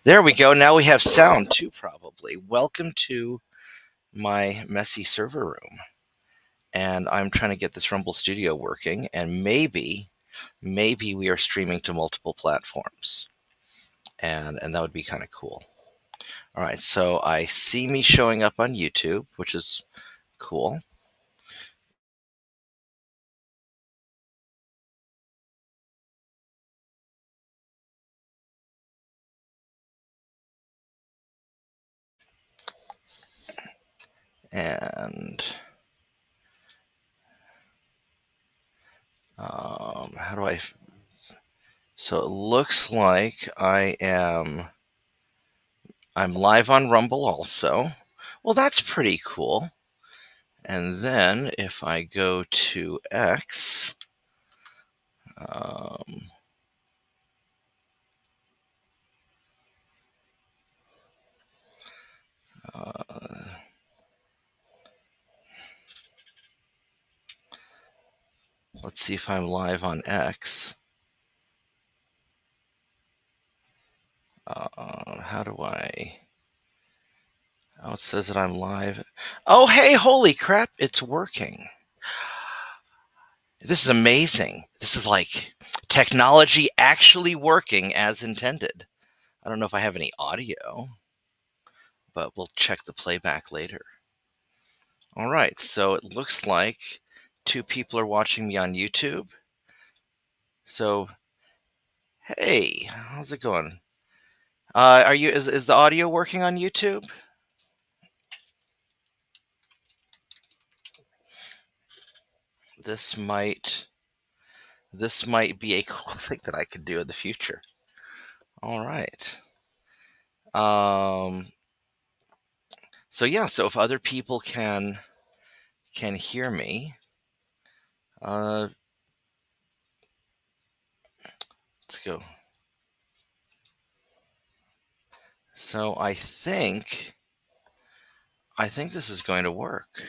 There we go. Now we have sound too, probably. Welcome to my messy server room. And I'm trying to get this Rumble Studio working, and maybe we are streaming to multiple platforms. And that would be kind of cool. All right, so I see me showing up on YouTube, which is cool. And how do I? So it looks like I'm live on Rumble also. Well, that's pretty cool. And then if I go to X, um, uh, let's see if I'm live on X. How do I? Oh, it says that I'm live. Oh, hey, holy crap, it's working. This is amazing. This is like technology actually working as intended. I don't know if I have any audio, but we'll check the playback later. All right, so it looks like two people are watching me on YouTube. So, hey, how's it going? Is the audio working on YouTube? This might this might be a cool thing that I could do in the future. All right. Um, so yeah, so if other people can hear me, uh, let's go. So I think this is going to work.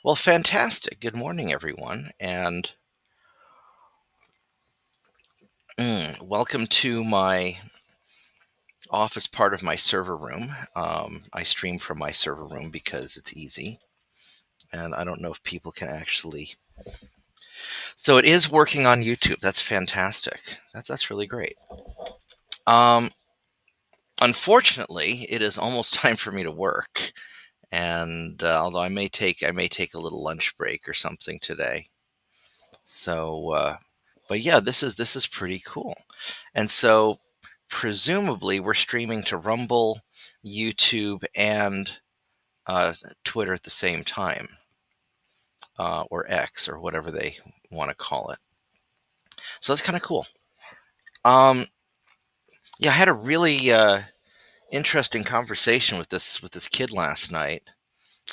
Well, fantastic. Good morning, everyone, and welcome to my office part of my server room. I stream from my server room because it's easy, and I don't know if people can actually. So it is working on YouTube. That's fantastic. That's really great. Um, Unfortunately, it is almost time for me to work, and although I may take a little lunch break or something today. So, but yeah, this is pretty cool. And so, presumably, we're streaming to Rumble, YouTube, and Twitter at the same time, or X, or whatever they want to call it. So that's kind of cool. Um, yeah, I had a really interesting conversation with this kid last night.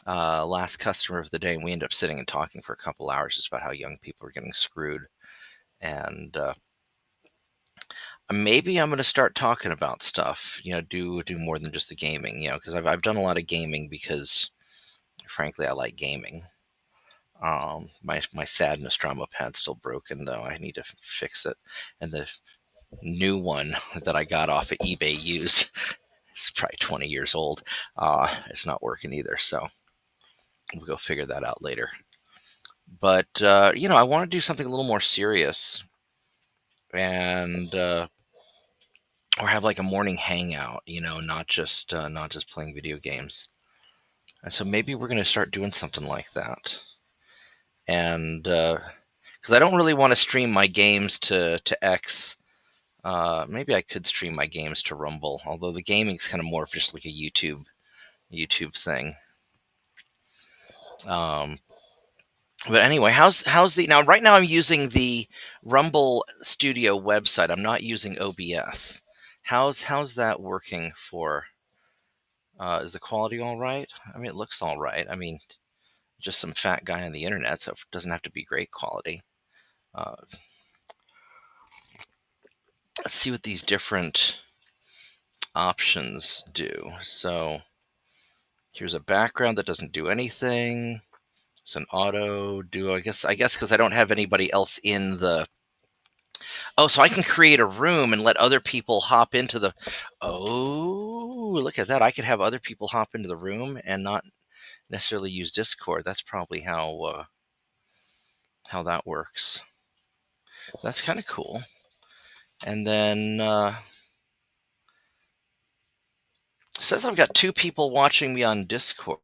Last customer of the day, and we ended up sitting and talking for a couple hours just about how young people are getting screwed. And maybe I'm going to start talking about stuff. Do more than just the gaming. Because I've done a lot of gaming because, frankly, I like gaming. My sad Nostromo pad's still broken though. I need to fix it. And the new one that I got off of eBay used, it's probably 20 years old. It's not working either. So we'll go figure that out later. But I want to do something a little more serious, and or have like a morning hangout. Not just playing video games. And so maybe we're going to start doing something like that. And because I don't really want to stream my games to X. Maybe I could stream my games to Rumble, although the gaming's kind of more of just like a YouTube thing. Um, but anyway, how's the now? Right now, I'm using the Rumble Studio website. I'm not using OBS. How's that working for? Is the quality all right? I mean, it looks all right. I mean, just some fat guy on the internet, so it doesn't have to be great quality. Uh, let's see what these different options do. So here's a background that doesn't do anything. It's an auto duo. I guess because I don't have anybody else in the Oh, so I can create a room and let other people hop into the. Oh, look at that! I could have other people hop into the room and not necessarily use Discord. That's probably how that works. That's kind of cool. And then says I've got 2 people watching me on Discord.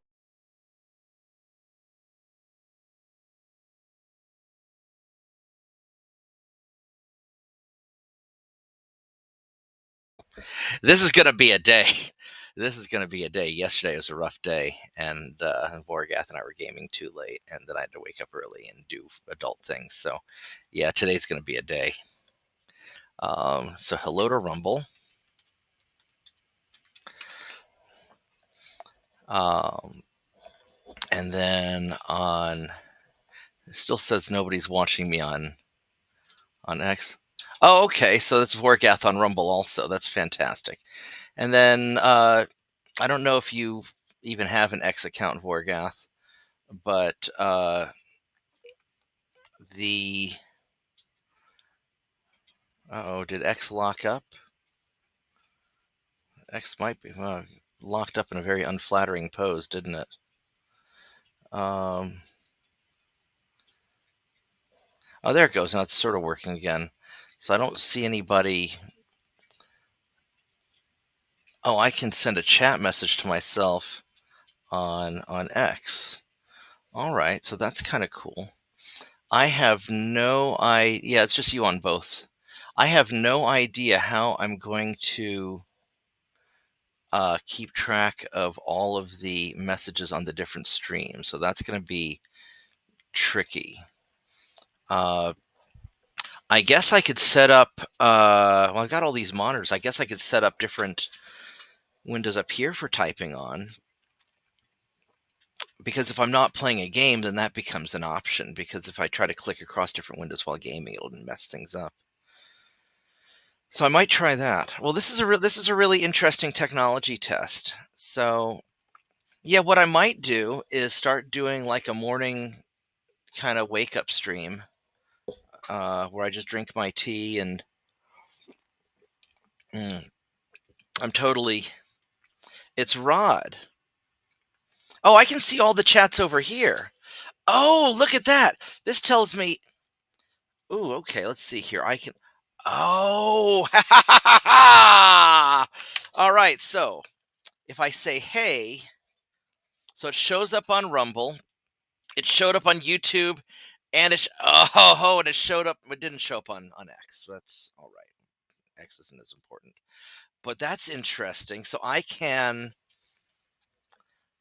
This is gonna be a day. This is gonna be a day. Yesterday was a rough day, and Vorgath and I were gaming too late, and then I had to wake up early and do adult things. So, yeah, today's gonna be a day. So hello to Rumble. Um, and then it still says nobody's watching me on X. Oh, okay. So that's Vorgath on Rumble also. That's fantastic. And then I don't know if you even have an X account, Vorgath, but the oh, did X lock up? X might be locked up in a very unflattering pose, didn't it? Um, oh, there it goes. Now it's sort of working again. So I don't see anybody. Oh, I can send a chat message to myself on X. All right, so that's kind of cool. I have no idea. Yeah, it's just you on both. I have no idea how I'm going to keep track of all of the messages on the different streams. So that's going to be tricky. Uh, I guess I could set up. Well, I got all these monitors. I guess I could set up different windows up here for typing on. Because if I'm not playing a game, then that becomes an option. Because if I try to click across different windows while gaming, it'll mess things up. So I might try that. Well, this is a really interesting technology test. So yeah, what I might do is start doing like a morning kind of wake up stream where I just drink my tea and mm, I'm totally. It's Rod. Oh, I can see all the chats over here. Oh, look at that. This tells me. Ooh, okay. Let's see here. I can. Oh, all right. So if I say hey, so it shows up on Rumble. It showed up on YouTube, and and it showed up. It didn't show up on X. So that's all right. X isn't as important, but that's interesting. So I can.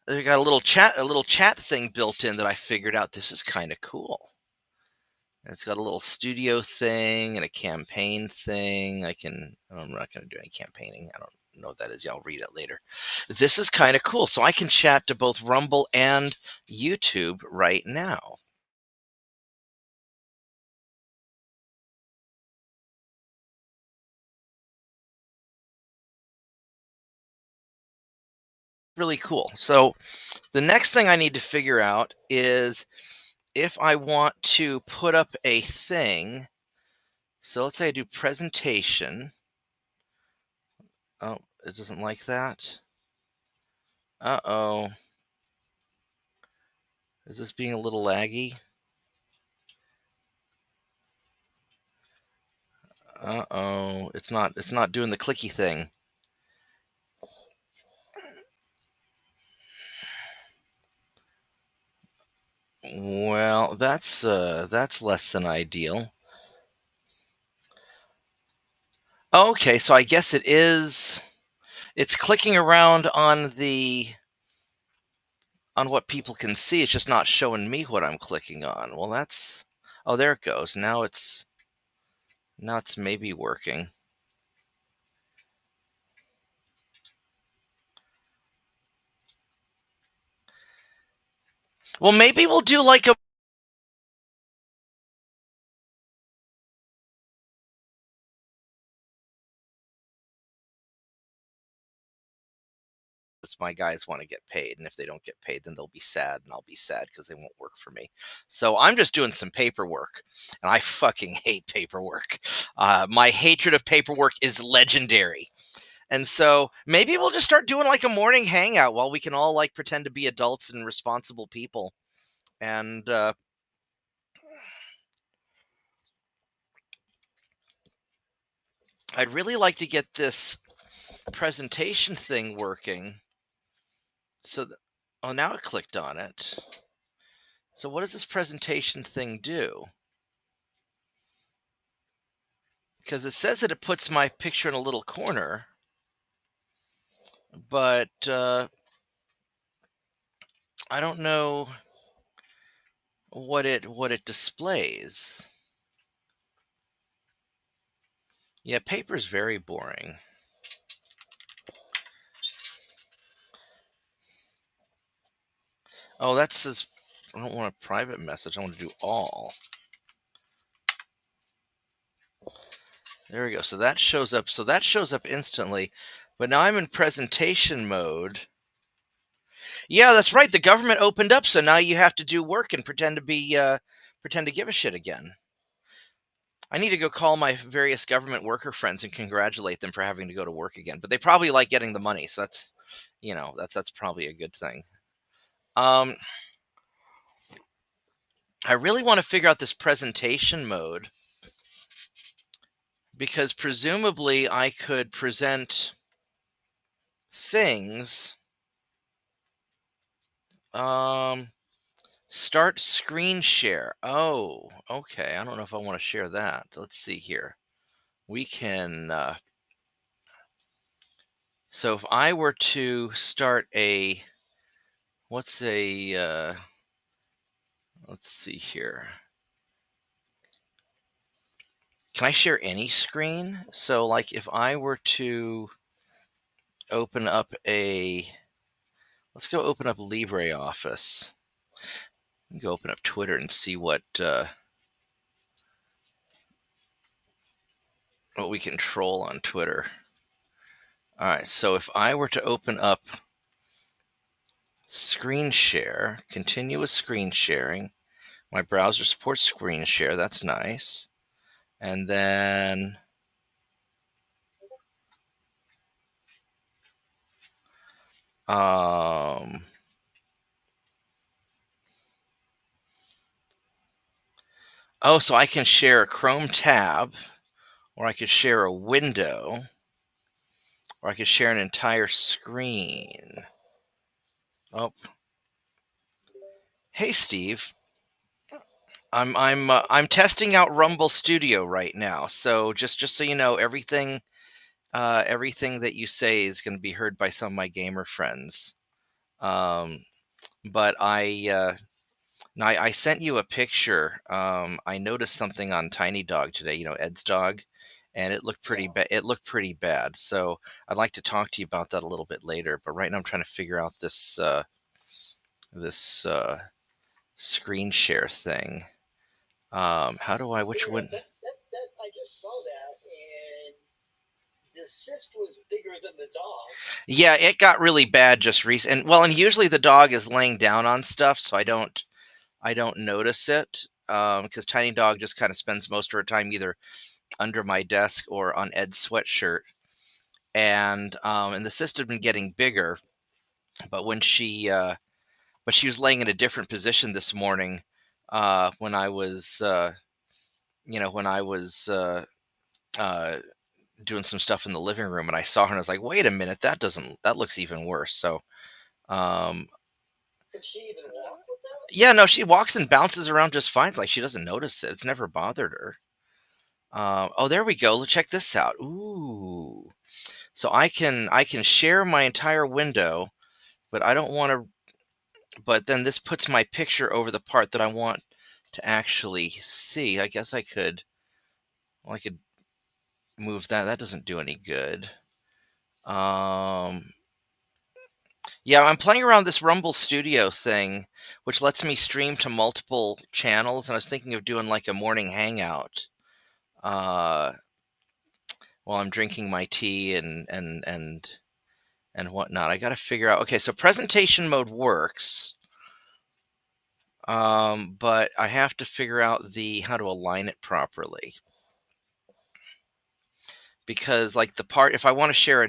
They got a little chat thing built in that I figured out. This is kind of cool. It's got a little studio thing and a campaign thing. I'm not going to do any campaigning. I don't know what that is. Yeah, I'll read it later. This is kind of cool. So I can chat to both Rumble and YouTube right now. Really cool. So the next thing I need to figure out is if I want to put up a thing. So let's say I do presentation. Oh, it doesn't like that. Uh-oh. Is this being a little laggy? Uh-oh. It's not doing the clicky thing. Well, that's less than ideal. Okay, so I guess it's clicking around on what people can see. It's just not showing me what I'm clicking on. Well, oh, there it goes. Now it's maybe working. Well, maybe we'll do like a my guys want to get paid, and if they don't get paid, then they'll be sad, and I'll be sad because they won't work for me. So I'm just doing some paperwork, and I fucking hate paperwork. My hatred of paperwork is legendary. And so maybe we'll just start doing like a morning hangout while we can all like pretend to be adults and responsible people. And I'd really like to get this presentation thing working. So, oh, now it clicked on it. So what does this presentation thing do? Because it says that it puts my picture in a little corner, but I don't know what it displays. Yeah, paper's very boring. Oh, that says I don't want a private message. I want to do all. There we go. So that shows up. So that shows up instantly. But now I'm in presentation mode. Yeah, that's right. The government opened up, so now you have to do work and pretend to give a shit again. I need to go call my various government worker friends and congratulate them for having to go to work again. But they probably like getting the money, so that's probably a good thing. I really want to figure out this presentation mode because presumably I could present things. Start screen share. Oh, okay. I don't know if I want to share that. Let's see here. We can. So if I were to start let's see here. Can I share any screen? So like if I were to open up let's go open up LibreOffice. Go open up Twitter and see what we can troll on Twitter. All right, so if I were to open up screen share, continuous screen sharing, my browser supports screen share. That's nice. And then so I can share a Chrome tab, or I could share a window, or I could share an entire screen. Oh, hey Steve, I'm testing out Rumble Studio right now. So just so you know, everything that you say is going to be heard by some of my gamer friends. But I sent you a picture. I noticed something on Tiny Dog today. Ed's dog, and it looked pretty bad. It looked pretty bad. So I'd like to talk to you about that a little bit later. But right now I'm trying to figure out this screen share thing. How do I? Which one? I just saw that, and the cyst was bigger than the dog. Yeah, it got really bad just recently. And usually the dog is laying down on stuff, so I don't notice it because Tiny Dog just kind of spends most of her time either under my desk or on Ed's sweatshirt, and the cyst had been getting bigger, but she was laying in a different position this morning when I was doing some stuff in the living room, and I saw her and I was like, wait a minute, that looks even worse. So can she even walk with that? Yeah, no, she walks and bounces around just fine. Like she doesn't notice it. It's never bothered her. Oh, there we go. Check this out. Ooh. So I can share my entire window, but I don't want to. But then this puts my picture over the part that I want to actually see. I guess I could. Well, I could move that. That doesn't do any good. Yeah, I'm playing around this Rumble Studio thing, which lets me stream to multiple channels, and I was thinking of doing like a morning hangout while I'm drinking my tea and and whatnot. I got to figure out. Okay, so presentation mode works, but I have to figure out the how to align it properly. Because like the part, if I want to share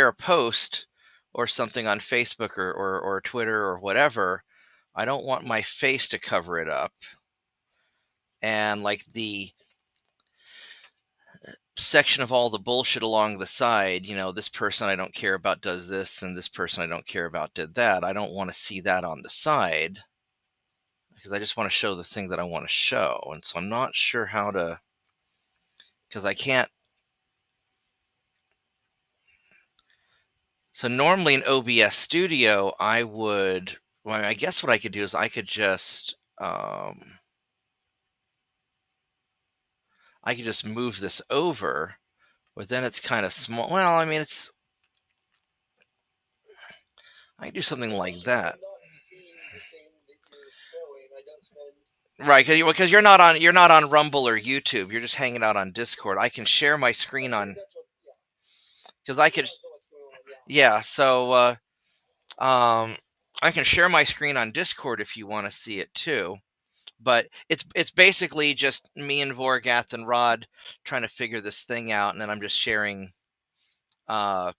a post or something on Facebook or Twitter or whatever, I don't want my face to cover it up. And like the section of all the bullshit along the side, this person I don't care about does this, and this person I don't care about did that. I don't want to see that on the side because I just want to show the thing that I want to show. And so I'm not sure how to, because I can't. So normally in OBS Studio, I guess what I could do is I could just move this over, but then it's kind of small. Well, I mean, I can do something like that. Right, because you're not on Rumble or YouTube. You're just hanging out on Discord. I can share my screen on, because I could, yeah. So I can share my screen on Discord if you want to see it too. But it's basically just me and Vorgath and Rod trying to figure this thing out, and then I'm just sharing. Because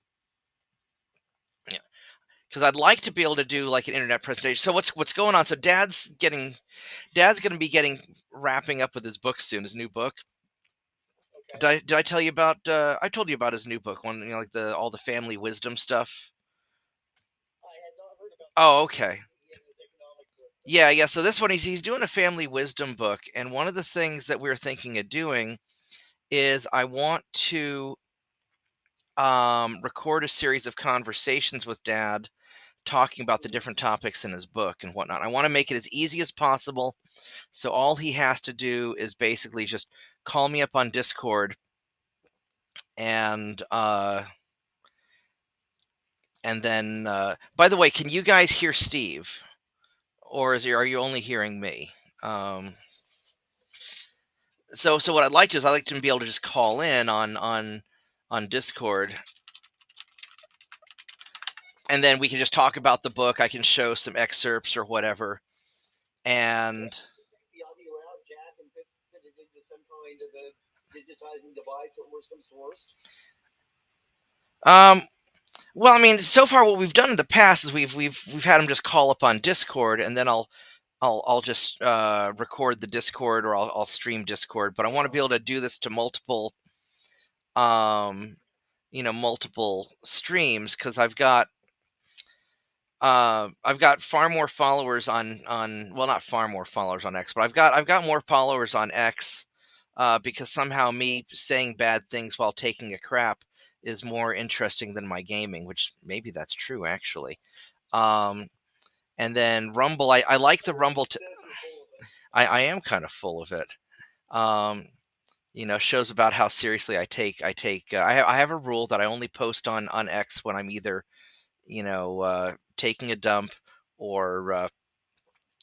I'd like to be able to do like an internet presentation. So what's going on? So Dad's going to be wrapping up with his book soon, his new book. Okay. Did I tell you about? I told you about his new book, one like all the family wisdom stuff. I had not heard about. Oh, okay. Yeah. So this one, he's doing a family wisdom book, and one of the things that we're thinking of doing is I want to record a series of conversations with Dad, talking about the different topics in his book and whatnot. I want to make it as easy as possible, so all he has to do is basically just call me up on Discord, and then. By the way, can you guys hear Steve? Or are you only hearing me? So what I'd like to be able to just call in on Discord, and then we can just talk about the book. I can show some excerpts or whatever, and the audio out, Jack, and put it into some kind of a digitizing device at worst comes to worst. Well, I mean, so far what we've done in the past is we've had him just call up on Discord, and then I'll just record the Discord, or I'll stream Discord. But I want to be able to do this to multiple multiple streams, because I've got far more followers on well, not far more followers on X, but I've got more followers on X, because somehow me saying bad things while taking a crap is more interesting than my gaming, which maybe that's true actually. And then Rumble, I like the Rumble. I am kind of full of it. Shows about how seriously I take. I have a rule that I only post on X when I'm either, taking a dump or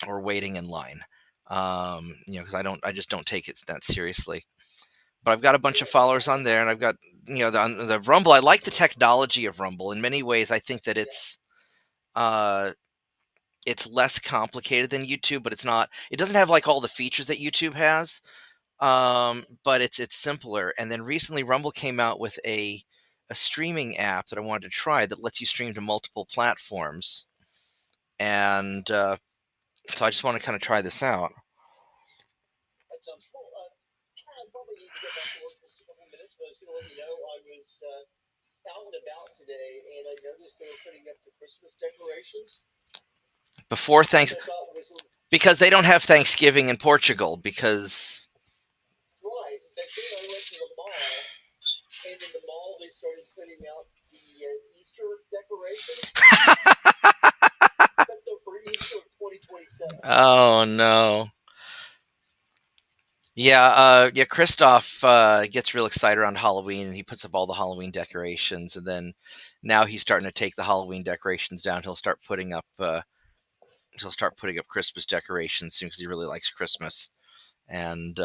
waiting in line. Because I just don't take it that seriously. But I've got a bunch of followers on there, and I've got, the Rumble. I like the technology of Rumble. In many ways, I think that it's less complicated than YouTube, but it doesn't have like all the features that YouTube has. But it's simpler. And then recently Rumble came out with a streaming app that I wanted to try that lets you stream to multiple platforms. And so I just want to kind of try this out. That sounds cool. I probably need to get back to work for just a couple minutes, but I was going to let you know I was out and about today, and I noticed they were putting up the Christmas decorations before Thanksgiving, because they don't have Thanksgiving in Portugal. Because right, then I went to the mall, and in the mall they started putting out the Easter decorations. For Easter of 2027. Oh no. Yeah, Christoph gets real excited around Halloween, and he puts up all the Halloween decorations, and then now he's starting to take the Halloween decorations down. He'll start putting up Christmas decorations soon, because he really likes Christmas. And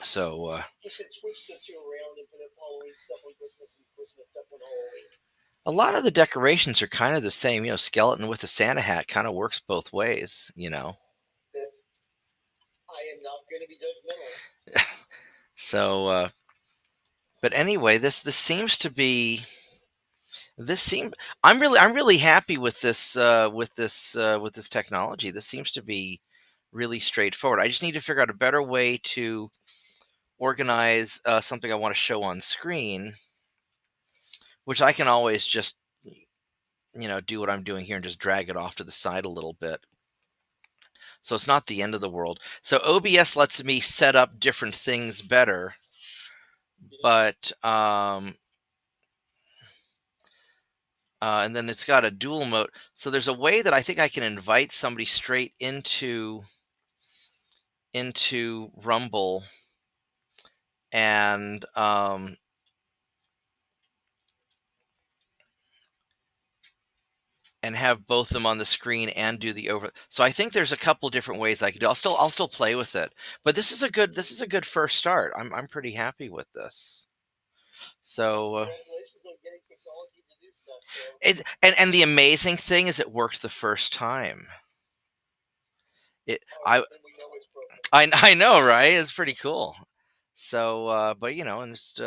So You should switch the two around and put up Halloween stuff on Christmas and Christmas stuff on Halloween. a lot of the decorations are kind of the same. Skeleton with a Santa hat kind of works both ways. I am not going to be judgmental. So, but anyway, this seems to be this seem. I'm really happy with this technology. This seems to be really straightforward. I just need to figure out a better way to organize something I want to show on screen, which I can always just do what I'm doing here and just drag it off to the side a little bit. So it's not the end of the world. So OBS lets me set up different things better, but and then it's got a dual mode. So there's a way that I think I can invite somebody straight into Rumble and have both of them on the screen and do the over. So I think there's a couple different ways I could do. I'll still play with it, but this is a good first start. I'm pretty happy with this. So Congratulations on getting technology to do stuff. So. and the amazing thing is it worked the first time. We know it's broken. I know, right? It's pretty cool. So but and just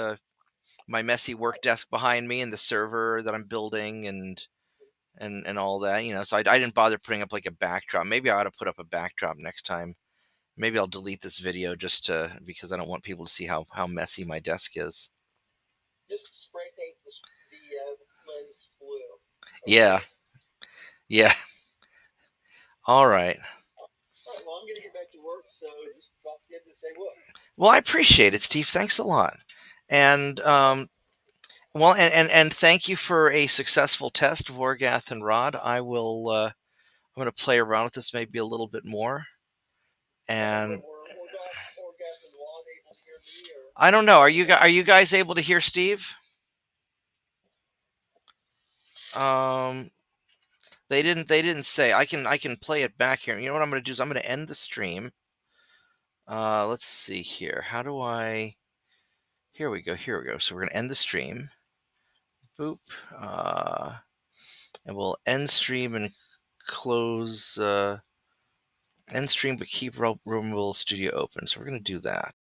my messy work desk behind me and the server that I'm building and all that, so I didn't bother putting up like a backdrop. Maybe I ought to put up a backdrop next time. Maybe I'll delete this video just because I don't want people to see how messy my desk is. Just spray paint the lens blue. Okay. Yeah. All right. All right, well, I'm going to get back to work, so just drop in to say what. Well, I appreciate it, Steve. Thanks a lot. And well, and thank you for a successful test, Vorgath and Rod. I'm going to play around with this maybe a little bit more. And Orgath and Rod able to hear me? Or? I don't know. Are you guys able to hear Steve? They didn't say. I can play it back here. You know what I'm going to do is I'm going to end the stream. Let's see here. How do I? Here we go. So we're going to end the stream. Boop. And we'll end stream and close end stream, but keep Rumble Studio open. So we're going to do that.